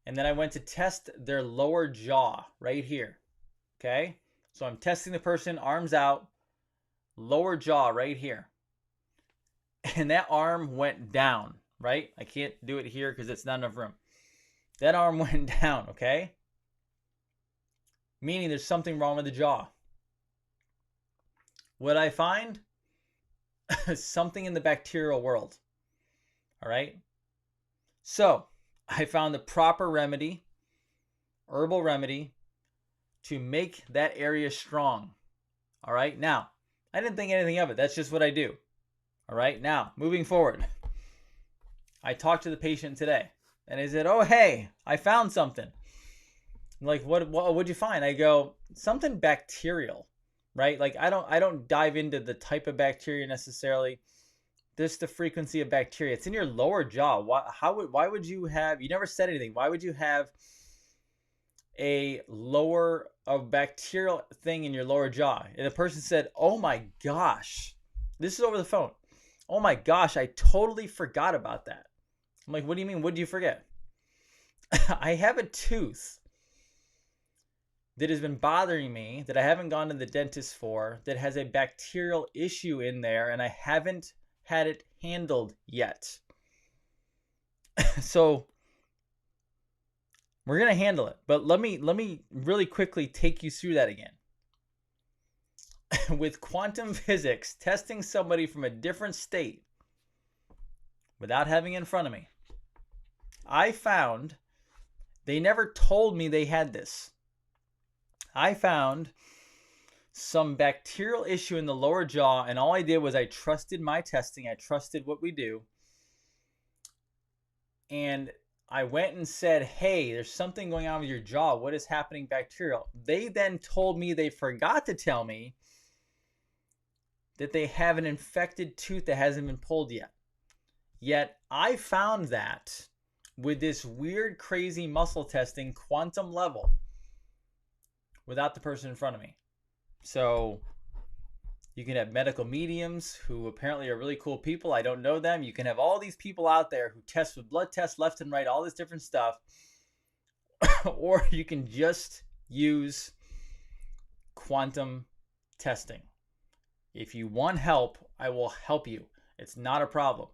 And then I went to test their lower jaw right here. Okay? So I'm testing the person, arms out, lower jaw right here. And that arm went down, right? I can't do it here because it's not enough room. That arm went down, okay? Meaning there's something wrong with the jaw. What I find? Something in the bacterial world. All right? So, I found the proper remedy, herbal remedy, to make that area strong. All right? Now, I didn't think anything of it. That's just what I do. All right? Now, moving forward. I talked to the patient today. And I said, oh, hey, I found something. I'm like, what'd you find? I go, something bacterial. Right? Like I don't dive into the type of bacteria necessarily. Just the frequency of bacteria. It's in your lower jaw. Why would you have, you never said anything. Why would you have a bacterial thing in your lower jaw? And the person said, oh my gosh, this is over the phone. Oh my gosh, I totally forgot about that. I'm like, what do you mean? What did you forget? I have a tooth that has been bothering me, that I haven't gone to the dentist for, that has a bacterial issue in there, and I haven't had it handled yet. So we're going to handle it. But let me really quickly take you through that again. With quantum physics, testing somebody from a different state without having it in front of me, I found they never told me they had this. I found some bacterial issue in the lower jaw, and all I did was I trusted my testing. I trusted what we do. And I went and said, hey, there's something going on with your jaw. What is happening bacterial? They then told me they forgot to tell me that they have an infected tooth that hasn't been pulled yet. Yet I found that with this weird, crazy muscle testing, quantum level, without the person in front of me. So you can have medical mediums who apparently are really cool people. I don't know them. You can have all these people out there who test with blood tests left and right, all this different stuff. Or you can just use quantum testing. If you want help, I will help you. It's not a problem.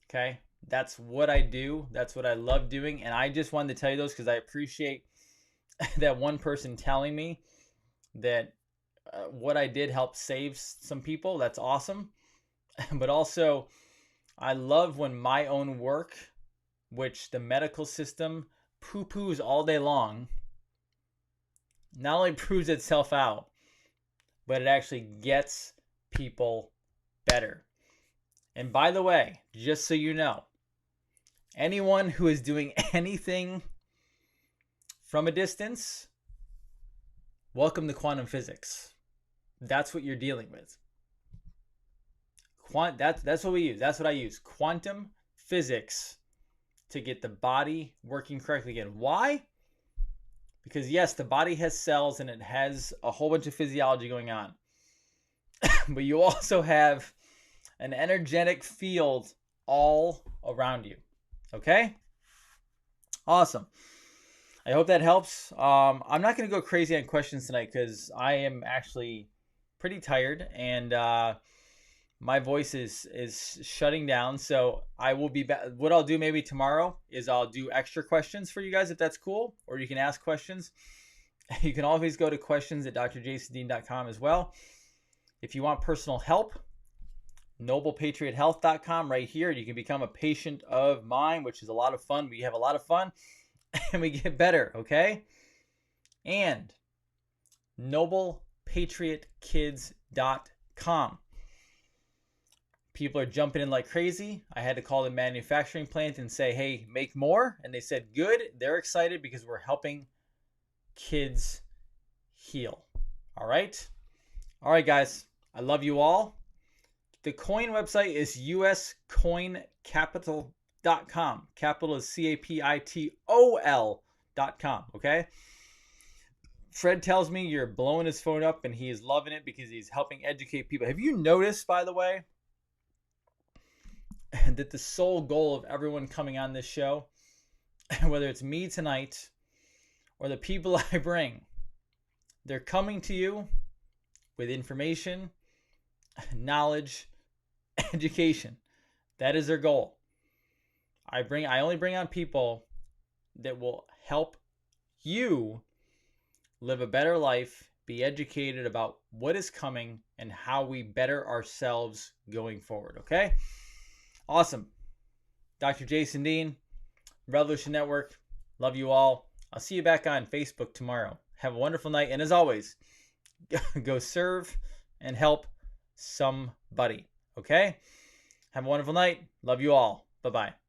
Okay? That's what I do. That's what I love doing. And I just wanted to tell you those because I appreciate that one person telling me that what I did helped save some people. That's awesome. But also, I love when my own work, which the medical system poo-poos all day long, not only proves itself out, but it actually gets people better. And by the way, just so you know, anyone who is doing anything from a distance, welcome to quantum physics. That's what you're dealing with. That's what we use. That's what I use. Quantum physics to get the body working correctly again. Why? Because yes, the body has cells and it has a whole bunch of physiology going on. But you also have an energetic field all around you. Okay? Awesome. I hope that helps. I'm not going to go crazy on questions tonight because I am actually pretty tired and my voice is shutting down. So I will be back. What I'll do maybe tomorrow is I'll do extra questions for you guys if that's cool, or you can ask questions. You can always go to questions@drjasondean.com as well. If you want personal help, noblepatriothealth.com right here. You can become a patient of mine, which is a lot of fun. We have a lot of fun and we get better, okay? And noblepatriotkids.com. People are jumping in like crazy. I had to call the manufacturing plant and say, hey, make more. And they said, good. They're excited because we're helping kids heal. All right? All right, guys. I love you all. The coin website is uscoincapital.com. Capital is CAPITOL.com. Okay? Fred tells me you're blowing his phone up and he is loving it because he's helping educate people. Have you noticed, by the way, that the sole goal of everyone coming on this show, whether it's me tonight or the people I bring, they're coming to you with information, knowledge, education. That is their goal. I only bring on people that will help you live a better life, be educated about what is coming and how we better ourselves going forward, okay? Awesome. Dr. Jason Dean, Revolution Network. Love you all. I'll see you back on Facebook tomorrow. Have a wonderful night. And as always, go serve and help somebody. Okay? Have a wonderful night. Love you all. Bye-bye.